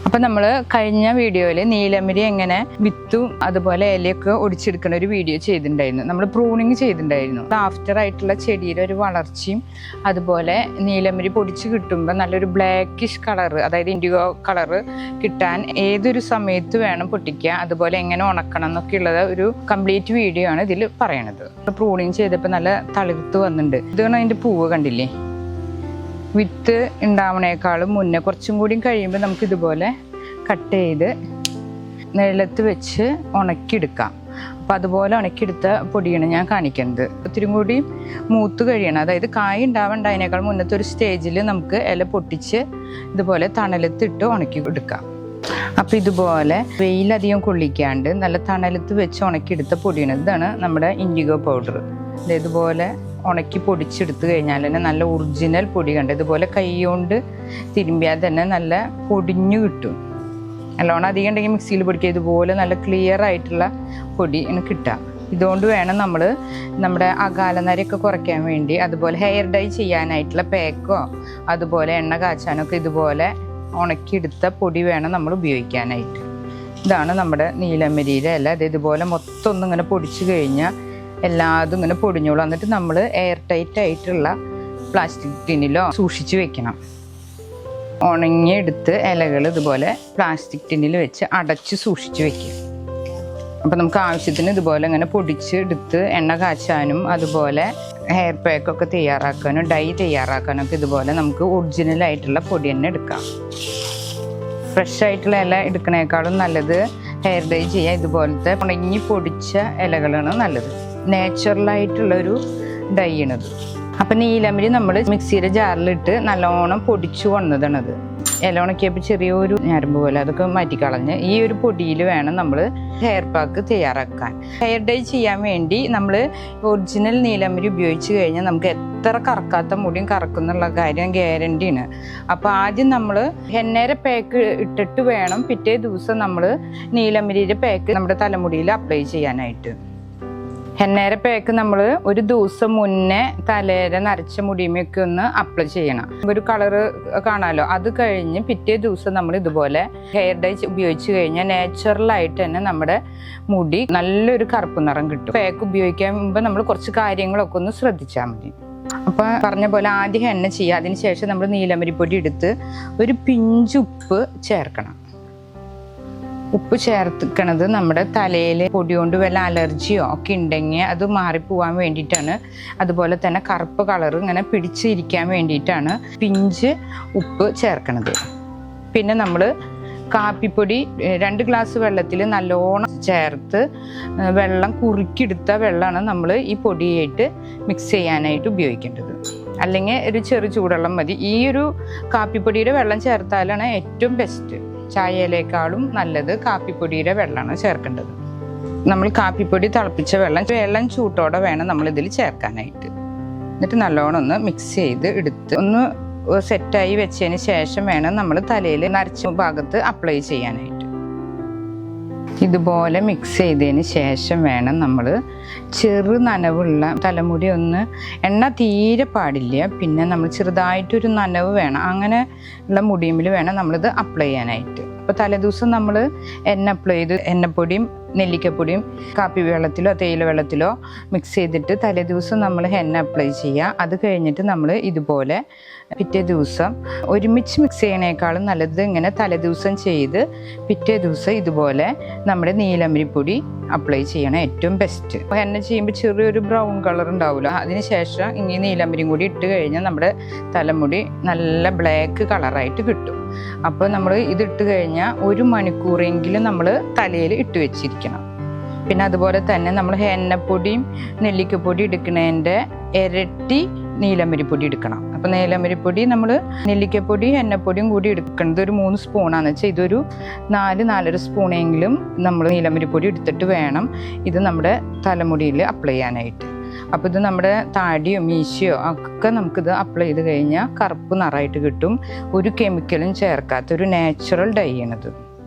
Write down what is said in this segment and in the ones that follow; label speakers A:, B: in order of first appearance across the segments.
A: അപ്പോൾ നമ്മൾ കഴിഞ്ഞ വീഡിയോയിൽ നീലമരി എങ്ങനെ വിത്തും അതുപോലെ ഇലയൊക്കെ ഒടിച്ചെടുക്കുന്ന ഒരു വീഡിയോ ചെയ്തിട്ടുണ്ടായിരുന്നു. നമ്മൾ പ്രൂണിങ് ചെയ്തിട്ടുണ്ടായിരുന്നു. ആഫ്റ്റർ ആയിട്ടുള്ള ചെടിയുടെ ഒരു വളർച്ചയും അതുപോലെ നീലമരി പൊടിച്ച് കിട്ടുമ്പോൾ നല്ലൊരു ബ്ലാക്കിഷ് കളർ, അതായത് ഇൻഡിഗോ കളർ കിട്ടാൻ ഏതൊരു സമയത്ത് വേണം പൊട്ടിക്കുക, അതുപോലെ എങ്ങനെ ഉണക്കണം എന്നൊക്കെ ഉള്ളത് ഒരു കംപ്ലീറ്റ് വീഡിയോ ആണ് ഇതിൽ പറയണത്. പ്രൂണിങ് ചെയ്തപ്പോൾ നല്ല തളിർത്ത് വന്നിട്ടുണ്ട്. ഇതാണ് അതിൻ്റെ പൂവ് കണ്ടില്ലേ. വിത്ത് ഉണ്ടാവണേക്കാളും മുന്നേ കുറച്ചും കൂടി കഴിയുമ്പോൾ നമുക്ക് ഇതുപോലെ കട്ട് ചെയ്ത് നിലത്ത് വെച്ച് ഉണക്കിയെടുക്കാം. അപ്പോൾ അതുപോലെ ഉണക്കിയെടുത്ത പൊടിയാണ് ഞാൻ കാണിക്കുന്നത്. ഒത്തിരി കൂടി മൂത്ത് കഴിയണം, അതായത് കായ് ഉണ്ടാവേണ്ട അതിനേക്കാൾ മുന്നത്തെ ഒരു സ്റ്റേജിൽ നമുക്ക് ഇല പൊട്ടിച്ച് ഇതുപോലെ തണലത്തിട്ട് ഉണക്കി എടുക്കാം. അപ്പോൾ ഇതുപോലെ വെയിലധികം കൊള്ളിക്കാണ്ട് നല്ല തണലത്ത് വെച്ച് ഉണക്കിയെടുത്ത പൊടിയാണ്. ഇതാണ് നമ്മുടെ ഇൻഡിഗോ പൗഡർ. ഇതുപോലെ ഉണക്കി പൊടിച്ചെടുത്ത് കഴിഞ്ഞാൽ തന്നെ നല്ല ഒറിജിനൽ പൊടി കണ്ട് ഇതുപോലെ കൈ കൊണ്ട് തിരുമ്പിയാൽ തന്നെ നല്ല പൊടിഞ്ഞു കിട്ടും. നല്ലോണം അധികം ഉണ്ടെങ്കിൽ മിക്സിയിൽ പൊടിക്കുക. ഇതുപോലെ നല്ല ക്ലിയർ ആയിട്ടുള്ള പൊടി കിട്ടുക. ഇതുകൊണ്ട് വേണം നമ്മൾ നമ്മുടെ അകാലനരയൊക്കെ കുറയ്ക്കാൻ വേണ്ടി, അതുപോലെ ഹെയർ ഡൈ ചെയ്യാനായിട്ടുള്ള പാക്കോ അതുപോലെ എണ്ണ കാച്ചാനൊക്കെ ഇതുപോലെ ഉണക്കിയെടുത്ത പൊടി വേണം നമ്മൾ ഉപയോഗിക്കാനായിട്ട്. ഇതാണ് നമ്മുടെ നീലമരിയിലെ ഇല. അത് ഇതുപോലെ മൊത്തം ഒന്നിങ്ങനെ പൊടിച്ചു കഴിഞ്ഞാൽ എല്ലാതും ഇങ്ങനെ പൊടിഞ്ഞോളൂ. എന്നിട്ട് നമ്മൾ എയർ ടൈറ്റ് ആയിട്ടുള്ള പ്ലാസ്റ്റിക് ടിന്നിലോ സൂക്ഷിച്ച് വെക്കണം. ഉണങ്ങിയെടുത്ത് ഇലകൾ ഇതുപോലെ പ്ലാസ്റ്റിക് ടിന്നിൽ വെച്ച് അടച്ച് സൂക്ഷിച്ച് വെക്കുക. അപ്പം നമുക്ക് ആവശ്യത്തിന് ഇതുപോലെ ഇങ്ങനെ പൊടിച്ച് എടുത്ത് എണ്ണ കാച്ചാനും അതുപോലെ ഹെയർ പാക്കൊക്കെ തയ്യാറാക്കാനും ഡൈ തയ്യാറാക്കാനൊക്കെ ഇതുപോലെ നമുക്ക് ഒറിജിനലായിട്ടുള്ള പൊടി തന്നെ എടുക്കാം. ഫ്രഷ് ആയിട്ടുള്ള ഇല എടുക്കണേക്കാളും നല്ലത് ഹെയർ ഡൈ ചെയ്യാൻ ഇതുപോലത്തെ ഉണങ്ങി പൊടിച്ച ഇലകളാണ് നല്ലത്. നാച്ചുറലായിട്ടുള്ളൊരു ഡൈ ആണത്. അപ്പം നീലമരി നമ്മൾ മിക്സിയുടെ ജാറിലിട്ട് നല്ലോണം പൊടിച്ചു കൊണ്ടതാണത്. ഇല ഉണക്കിയപ്പോൾ ചെറിയൊരു ഞരമ്പ് പോലെ അതൊക്കെ മാറ്റിക്കളഞ്ഞ് ഈ ഒരു പൊടിയിൽ വേണം നമ്മൾ ഹെയർ പാക്ക് തയ്യാറാക്കാൻ. ഹെയർ ഡൈ ചെയ്യാൻ വേണ്ടി നമ്മൾ ഒറിജിനൽ നീലമരി ഉപയോഗിച്ച് കഴിഞ്ഞാൽ നമുക്ക് എത്ര കറക്കാത്ത മുടിയും കറക്കുന്നുള്ള കാര്യം ഗ്യാരണ്ടിയാണ്. അപ്പോൾ ആദ്യം നമ്മൾ ഹെന്നയുടെ പാക്ക് ഇട്ടിട്ട് വേണം പിറ്റേ ദിവസം നമ്മൾ നീലമരിയുടെ പാക്ക് നമ്മുടെ തലമുടിയിൽ അപ്ലൈ ചെയ്യാനായിട്ട്. ഹെന്നയുടെ പാക്ക് നമ്മൾ ഒരു ദിവസം മുന്നേ തലയുടെ നരച്ച മുടിയുമൊക്കെ ഒന്ന് അപ്ലൈ ചെയ്യണം. ഒരു കളറ് കാണാമല്ലോ. അത് കഴിഞ്ഞ് പിറ്റേ ദിവസം നമ്മൾ ഇതുപോലെ ഹെയർ ഡൈ ഉപയോഗിച്ച് കഴിഞ്ഞാൽ നാച്ചുറലായിട്ട് തന്നെ നമ്മുടെ മുടി നല്ലൊരു കറുപ്പ് നിറം കിട്ടും. പാക്ക് ഉപയോഗിക്കാൻ മുമ്പ് നമ്മൾ കുറച്ച് കാര്യങ്ങളൊക്കെ ഒന്ന് ശ്രദ്ധിച്ചാൽ മതി. അപ്പോൾ പറഞ്ഞ പോലെ ആദ്യം എണ്ണ ചെയ്യുക. അതിന് ശേഷം നമ്മൾ നീലമരിപ്പൊടി എടുത്ത് ഒരു പിഞ്ച് ഉപ്പ് ചേർക്കണം. ഉപ്പ് ചേർത്തിക്കണത് നമ്മുടെ തലയിൽ പൊടി കൊണ്ട് വല്ല അലർജിയോ ഒക്കെ ഉണ്ടെങ്കിൽ അത് മാറിപ്പോവാൻ വേണ്ടിയിട്ടാണ്. അതുപോലെ തന്നെ കറുപ്പ് കളർ ഇങ്ങനെ പിടിച്ചിരിക്കാൻ വേണ്ടിയിട്ടാണ് പിഞ്ച് ഉപ്പ് ചേർക്കണത്. പിന്നെ നമ്മൾ കാപ്പിപ്പൊടി 2 ഗ്ലാസ് വെള്ളത്തിൽ നല്ലോണം ചേർത്ത് വെള്ളം കുറുക്കിയെടുത്ത വെള്ളമാണ് നമ്മൾ ഈ പൊടിയായിട്ട് മിക്സ് ചെയ്യാനായിട്ട് ഉപയോഗിക്കേണ്ടത്. അല്ലെങ്കിൽ ഒരു ചെറു ചൂടുവെള്ളം മതി. ഈ ഒരു കാപ്പിപ്പൊടിയുടെ വെള്ളം ചേർത്താലാണ് ഏറ്റവും ബെസ്റ്റ്. ചായയിലേക്കാളും നല്ലത് കാപ്പിപ്പൊടിയുടെ വെള്ളമാണ് ചേർക്കേണ്ടത്. നമ്മൾ കാപ്പിപ്പൊടി തിളപ്പിച്ച വെള്ളം ചൂട്ടോടെ വേണം നമ്മളിതിൽ ചേർക്കാനായിട്ട്. എന്നിട്ട് നല്ലോണം ഒന്ന് മിക്സ് ചെയ്ത് എടുത്ത് ഒന്ന് സെറ്റായി വെച്ചതിന് ശേഷം വേണം നമ്മൾ തലയിൽ നരച്ച ഭാഗത്ത് അപ്ലൈ ചെയ്യാനായിട്ട്. ഇതുപോലെ മിക്സ് ചെയ്തതിന് ശേഷം വേണം നമ്മൾ ചെറു നനവുള്ള തലമുടി ഒന്ന്, എണ്ണ തീരെ പാടില്ല, പിന്നെ നമ്മൾ ചെറുതായിട്ടൊരു നനവ് വേണം, അങ്ങനെ ഉള്ള മുടിയുമ്പിൽ വേണം നമ്മളിത് അപ്ലൈ ചെയ്യാനായിട്ട്. അപ്പോൾ തലേദിവസം നമ്മൾ എണ്ണ അപ്ലൈ ചെയ്ത് എണ്ണപ്പൊടിയും നെല്ലിക്കപ്പൊടിയും കാപ്പി വെള്ളത്തിലോ തേയില വെള്ളത്തിലോ മിക്സ് ചെയ്തിട്ട് തലേദിവസം നമ്മൾ എണ്ണ അപ്ലൈ ചെയ്യുക. അത് കഴിഞ്ഞിട്ട് നമ്മൾ ഇതുപോലെ പിറ്റേ ദിവസം ഒരുമിച്ച് മിക്സ് ചെയ്യണേക്കാളും നല്ലത് ഇങ്ങനെ തലേദിവസം ചെയ്ത് പിറ്റേ ദിവസം ഇതുപോലെ നമ്മുടെ നീലമരിപ്പൊടി അപ്ലൈ ചെയ്യണം ഏറ്റവും ബെസ്റ്റ്. അപ്പോൾ എണ്ണ ചെയ്യുമ്പോൾ ചെറിയൊരു ബ്രൗൺ കളർ ഉണ്ടാവില്ല. അതിന് ശേഷം ഇങ്ങനെ നീലമരിയും കൂടി ഇട്ട് കഴിഞ്ഞാൽ നമ്മുടെ തലമുടി നല്ല ബ്ലാക്ക് കളറായിട്ട് കിട്ടും. അപ്പോൾ നമ്മൾ ഇതിട്ട് കഴിഞ്ഞാൽ 1 മണിക്കൂറെങ്കിലും നമ്മൾ തലയിൽ ഇട്ട് വെച്ചിരിക്കണം. പിന്നെ അതുപോലെ തന്നെ നമ്മൾ എണ്ണപ്പൊടിയും നെല്ലിക്കപ്പൊടി എടുക്കുന്നതിൻ്റെ ഇരട്ടി നീലമരിപ്പൊടി എടുക്കണം. അപ്പോൾ നീലമരിപ്പൊടി നമ്മൾ നെല്ലിക്കപ്പൊടി എണ്ണപ്പൊടിയും കൂടി എടുക്കുന്നത് ഒരു 3 സ്പൂണാണെന്ന് വെച്ചാൽ ഇതൊരു 4-4.5 സ്പൂണെങ്കിലും നമ്മൾ നീലമരിപ്പൊടി എടുത്തിട്ട് വേണം ഇത് നമ്മുടെ തലമുടിയിൽ അപ്ലൈ ചെയ്യാനായിട്ട്. അപ്പോൾ ഇത് നമ്മുടെ താടിയോ മീശയോ ഒക്കെ നമുക്കിത് അപ്ലൈ ചെയ്ത് കഴിഞ്ഞാൽ കറുപ്പ് നിറമായിട്ട് കിട്ടും. ഒരു കെമിക്കലും ചേർക്കാത്ത ഒരു നാച്ചുറൽ ഡൈ ആണിത്.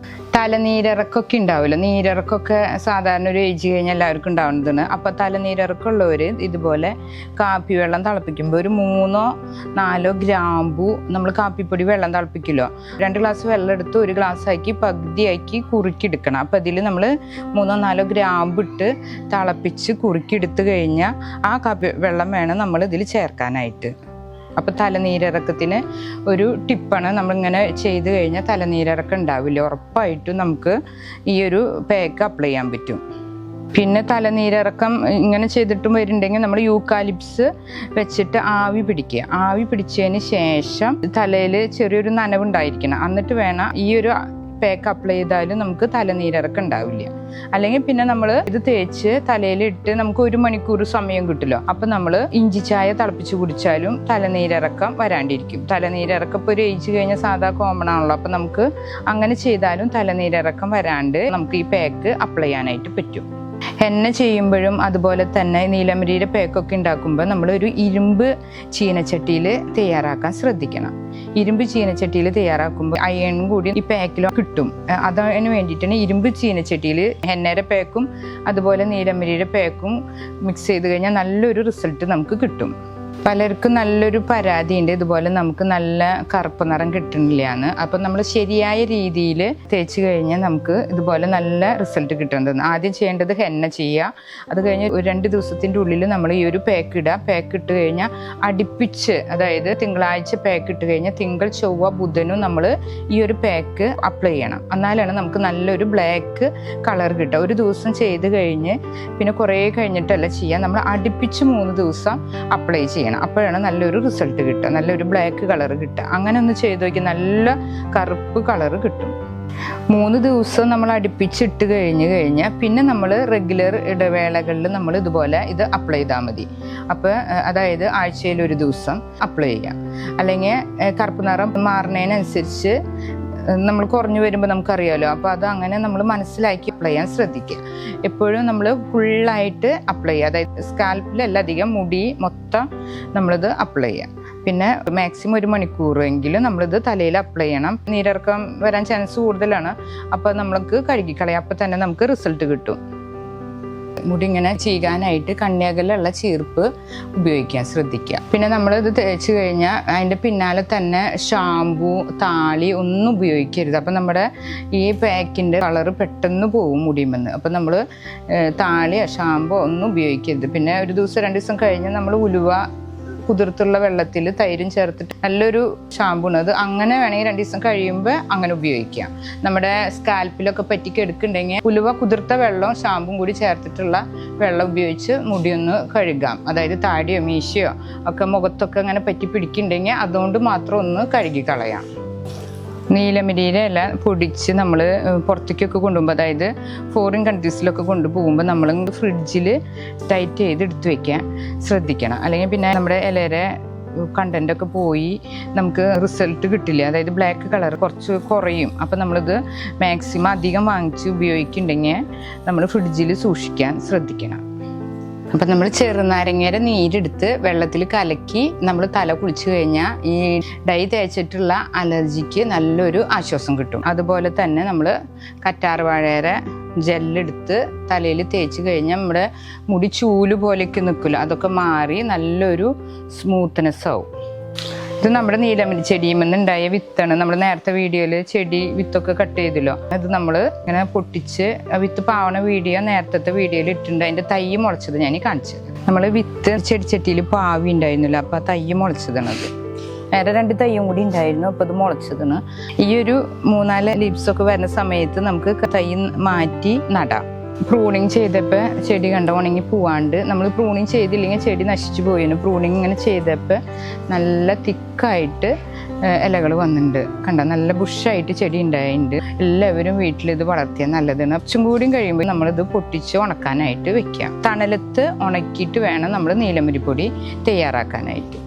A: തലനീരിറക്കൊക്കെ ഉണ്ടാവില്ല, നീരിറക്കൊക്കെ സാധാരണ ഒരു ഏജ് കഴിഞ്ഞാൽ എല്ലാവർക്കും ഉണ്ടാവുന്നതാണ്. അപ്പം തലനീരിറക്കമുള്ളവർ ഇതുപോലെ കാപ്പി വെള്ളം തിളപ്പിക്കുമ്പോൾ ഒരു 3-4 ഗ്രാമ്പു നമ്മൾ കാപ്പിപ്പൊടി വെള്ളം തിളപ്പിക്കുമല്ലോ, 2 ഗ്ലാസ് വെള്ളം എടുത്ത് 1 ഗ്ലാസ് ആക്കി പകുതിയാക്കി കുറുക്കിയെടുക്കണം. അപ്പം അതിൽ നമ്മൾ 3-4 ഗ്രാമ്പ് ഇട്ട് തിളപ്പിച്ച് കുറുക്കിയെടുത്ത് കഴിഞ്ഞാൽ ആ കാപ്പി വെള്ളം വേണം നമ്മൾ ഇതിൽ ചേർക്കാനായിട്ട്. അപ്പോൾ തലനീരിറക്കത്തിന് ഒരു ടിപ്പാണ്, നമ്മളിങ്ങനെ ചെയ്ത് കഴിഞ്ഞാൽ തലനീരിറക്കം ഉണ്ടാവില്ല, ഉറപ്പായിട്ടും നമുക്ക് ഈ ഒരു പാക്ക് അപ്ലൈ ചെയ്യാൻ പറ്റും. പിന്നെ തലനീരിറക്കം ഇങ്ങനെ ചെയ്തിട്ടും വരുന്നുണ്ടെങ്കിൽ നമ്മൾ യൂക്കാലിപ്സ് വെച്ചിട്ട് ആവി പിടിക്കുക. ആവി പിടിച്ചതിന് ശേഷം തലയിൽ ചെറിയൊരു നനവുണ്ടായിരിക്കണം, എന്നിട്ട് വേണം ഈ ഒരു പാക്ക് അപ്ലൈ ചെയ്താലും നമുക്ക് തലനീരിറക്കം ഉണ്ടാവില്ല. അല്ലെങ്കിൽ പിന്നെ നമ്മൾ ഇത് തേച്ച് തലയിലിട്ട് നമുക്ക് 1 മണിക്കൂർ സമയം കിട്ടില്ല. അപ്പം നമ്മൾ ഇഞ്ചി ചായ തിളപ്പിച്ച് കുടിച്ചാലും തലനീരിറക്കം വരാണ്ടിരിക്കും. തലനീരിറക്കം ഇപ്പോൾ ഒരു ഏജ് കഴിഞ്ഞാൽ സാധാ കോമൺ ആണല്ലോ, അപ്പം നമുക്ക് അങ്ങനെ ചെയ്താലും തലനീരിറക്കം വരാണ്ട് നമുക്ക് ഈ പാക്ക് അപ്ലൈ ചെയ്യാനായിട്ട് പറ്റും. എണ്ണ ചെയ്യുമ്പോഴും അതുപോലെ തന്നെ നീലമരിയുടെ പാക്കൊക്കെ ഉണ്ടാക്കുമ്പോൾ നമ്മളൊരു ഇരുമ്പ് ചീനച്ചട്ടിയിൽ തയ്യാറാക്കാൻ ശ്രദ്ധിക്കണം. ഇരുമ്പ് ചീനച്ചട്ടിയിൽ തയ്യാറാക്കുമ്പോൾ അയൺ കൂടി ഈ പാക്കിൽ കിട്ടും. അതിന് വേണ്ടിയിട്ടാണ് ഇരുമ്പ് ചീനച്ചട്ടിയിൽ എണ്ണയുടെ പാക്കും അതുപോലെ നീലമരിയുടെ പാക്കും മിക്സ് ചെയ്ത് കഴിഞ്ഞാൽ നല്ലൊരു റിസൾട്ട് നമുക്ക് കിട്ടും. പലർക്കും നല്ലൊരു പരാതിയുണ്ട്, ഇതുപോലെ നമുക്ക് നല്ല കറുപ്പ് നിറം കിട്ടുന്നില്ല എന്ന്. അപ്പം നമ്മൾ ശരിയായ രീതിയിൽ തേച്ച് കഴിഞ്ഞാൽ നമുക്ക് ഇതുപോലെ നല്ല റിസൾട്ട് കിട്ടുന്നത്. ആദ്യം ചെയ്യേണ്ടത് ഹെന്ന ചെയ്യുക, അത് കഴിഞ്ഞ് 2 ദിവസത്തിൻ്റെ ഉള്ളിൽ നമ്മൾ ഈ ഒരു പാക്ക് ഇടുക. പാക്ക് ഇട്ട് കഴിഞ്ഞാൽ അടുപ്പിച്ച്, അതായത് തിങ്കളാഴ്ച പാക്ക് ഇട്ട് കഴിഞ്ഞാൽ തിങ്കൾ ചൊവ്വ ബുധനും നമ്മൾ ഈ ഒരു പാക്ക് അപ്ലൈ ചെയ്യണം. എന്നാലാണ് നമുക്ക് നല്ലൊരു ബ്ലാക്ക് കളർ കിട്ടുക. ഒരു ദിവസം ചെയ്ത് കഴിഞ്ഞ് പിന്നെ കുറേ കഴിഞ്ഞിട്ടല്ല ചെയ്യുക, നമ്മൾ അടുപ്പിച്ച് 3 ദിവസം അപ്ലൈ ചെയ്യണം. അപ്പോഴാണ് നല്ലൊരു റിസൾട്ട് കിട്ടുക, നല്ലൊരു ബ്ലാക്ക് കളർ കിട്ടുക. അങ്ങനെ ഒന്ന് ചെയ്ത് നോക്കി, നല്ല കറുപ്പ് കളർ കിട്ടും. 3 ദിവസം നമ്മൾ അടുപ്പിച്ചിട്ട് കഴിഞ്ഞാൽ പിന്നെ നമ്മൾ റെഗുലർ ഇടവേളകളിൽ നമ്മൾ ഇതുപോലെ ഇത് അപ്ലൈ ചെയ്താൽ മതി. അപ്പോൾ അതായത് ആഴ്ചയിൽ 1 ദിവസം അപ്ലൈ ചെയ്യാം. അല്ലെങ്കിൽ കറുപ്പ് നിറം മാറുന്നതിനനുസരിച്ച് നമ്മൾ കുറഞ്ഞു വരുമ്പോൾ നമുക്കറിയാമല്ലോ, അപ്പോൾ അത് അങ്ങനെ നമ്മൾ മനസ്സിലാക്കി അപ്ലൈ ചെയ്യാൻ ശ്രദ്ധിക്കുക. എപ്പോഴും നമ്മൾ ഫുള്ളായിട്ട് അപ്ലൈ ചെയ്യുക, അതായത് സ്കാൽപ്പിലല്ല, അധികം മുടി മൊത്തം നമ്മളിത് അപ്ലൈ ചെയ്യുക. പിന്നെ മാക്സിമം 1 മണിക്കൂറെങ്കിലും നമ്മളിത് തലയിൽ അപ്ലൈ ചെയ്യണം. നീരിറക്കം വരാൻ ചാൻസ് കൂടുതലാണ്, അപ്പോൾ നമ്മൾക്ക് കഴുകിക്കളയാം, അപ്പോൾ തന്നെ നമുക്ക് റിസൾട്ട് കിട്ടും. മുടി ഇങ്ങനെ ചീകാനായിട്ട് കണ്ണിയകലുള്ള ചീർപ്പ് ഉപയോഗിക്കാൻ ശ്രദ്ധിക്കുക. പിന്നെ നമ്മളിത് തേച്ച് കഴിഞ്ഞാൽ അതിൻ്റെ പിന്നാലെ തന്നെ ഷാമ്പു, താളി ഒന്നും ഉപയോഗിക്കരുത്. അപ്പം നമ്മുടെ ഈ പാക്കിൻ്റെ കളറ് പെട്ടെന്ന് പോകും മുടിയുമെന്ന്. അപ്പം നമ്മൾ താളി, ഷാമ്പു ഒന്നും ഉപയോഗിക്കരുത്. പിന്നെ 1 ദിവസം 2 ദിവസം കഴിഞ്ഞ് നമ്മൾ ഉലുവ കുതിർത്തുള്ള വെള്ളത്തിൽ തൈരും ചേർത്തിട്ട് നല്ലൊരു ഷാമ്പൂണ് അത്, അങ്ങനെ വേണമെങ്കിൽ 2 ദിവസം കഴിയുമ്പോൾ അങ്ങനെ ഉപയോഗിക്കാം. നമ്മുടെ സ്കാൽപ്പിലൊക്കെ പറ്റിക്കെടുക്കുന്നുണ്ടെങ്കിൽ ഉലുവ കുതിർത്ത വെള്ളവും ഷാമ്പും കൂടി ചേർത്തിട്ടുള്ള വെള്ളം ഉപയോഗിച്ച് മുടിയൊന്ന് കഴുകാം. അതായത് താടിയോ മീശയോ ഒക്കെ മുഖത്തൊക്കെ അങ്ങനെ പറ്റി പിടിക്കുന്നുണ്ടെങ്കിൽ അതുകൊണ്ട് മാത്രം ഒന്ന് കഴുകി കളയാം. നീലമരിയുടെ ഇല പൊടിച്ച് നമ്മൾ പുറത്തേക്കൊക്കെ കൊണ്ടുപോകുമ്പോൾ, അതായത് ഫോറിൻ കൺട്രീസിലൊക്കെ കൊണ്ടുപോകുമ്പോൾ നമ്മൾ ഫ്രിഡ്ജിൽ ടൈറ്റ് ചെയ്ത് എടുത്ത് വയ്ക്കാൻ ശ്രദ്ധിക്കണം. അല്ലെങ്കിൽ പിന്നെ നമ്മുടെ ഇലയുടെ കണ്ടൻ്റൊക്കെ പോയി നമുക്ക് റിസൾട്ട് കിട്ടില്ല, അതായത് ബ്ലാക്ക് കളർ കുറച്ച് കുറയും. അപ്പം നമ്മളിത് മാക്സിമം അധികം വാങ്ങിച്ച് ഉപയോഗിക്കുന്നുണ്ടെങ്കിൽ നമ്മൾ ഫ്രിഡ്ജിൽ സൂക്ഷിക്കാൻ ശ്രദ്ധിക്കണം. അപ്പം നമ്മൾ ചെറുനാരങ്ങയുടെ നീരെടുത്ത് വെള്ളത്തിൽ കലക്കി നമ്മൾ തല കുളിച്ച് കഴിഞ്ഞാൽ ഈ ഡൈ തേച്ചിട്ടുള്ള അലർജിക്ക് നല്ലൊരു ആശ്വാസം കിട്ടും. അതുപോലെ തന്നെ നമ്മൾ കറ്റാർവാഴയുടെ ജെല്ലെടുത്ത് തലയിൽ തേച്ച് കഴിഞ്ഞാൽ നമ്മുടെ മുടി ചൂല് പോലെയൊക്കെ നിൽക്കില്ല, അതൊക്കെ മാറി നല്ലൊരു സ്മൂത്ത്നെസ് ആവും. ഇത് നമ്മുടെ നീലമരി ചെടിയുമെന്നുണ്ടായ വിത്താണ്. നമ്മൾ നേരത്തെ വീഡിയോയിൽ ചെടി വിത്തൊക്കെ കട്ട് ചെയ്തല്ലോ, അത് നമ്മൾ ഇങ്ങനെ പൊട്ടിച്ച് വിത്ത് പാവണ വീഡിയോ നേരത്തെ വീഡിയോയിൽ ഇട്ടിട്ടുണ്ട്. അതിൻ്റെ തൈ മുളച്ചത് ഞാൻ കാണിച്ചത്. നമ്മൾ വിത്ത് ചെടിച്ചട്ടിയിൽ പാവി ഉണ്ടായിരുന്നില്ല, അപ്പോൾ ആ തൈ മുളച്ചതാണത്. വേറെ 2 തൈയും കൂടി ഉണ്ടായിരുന്നു, അപ്പോൾ ഇത് മുളച്ചതാണ്. ഈ ഒരു 3-4 ലീവ്സൊക്കെ വരുന്ന സമയത്ത് നമുക്ക് തൈ മാറ്റി നടാം. പ്രൂണിങ് ചെയ്തപ്പോൾ ചെടി കണ്ട ഉണങ്ങി പോവാണ്ട്, നമ്മൾ പ്രൂണിങ് ചെയ്തില്ലെങ്കിൽ ചെടി നശിച്ചു പോയിരുന്നു. പ്രൂണിങ് ഇങ്ങനെ ചെയ്തപ്പോൾ നല്ല തിക്കായിട്ട് ഇലകൾ വന്നിട്ടുണ്ട്, കണ്ട നല്ല ബുഷായിട്ട് ചെടി ഉണ്ടായിട്ടുണ്ട്. എല്ലാവരും വീട്ടിലിത് വളർത്തിയാൽ നല്ലതാണ്. കുറച്ചും കൂടിയും കഴിയുമ്പോൾ നമ്മളിത് പൊട്ടിച്ച് ഉണക്കാനായിട്ട് വെക്കാം. തണലത്ത് ഉണക്കിയിട്ട് വേണം നമ്മൾ നീലമരിപ്പൊടി തയ്യാറാക്കാനായിട്ട്.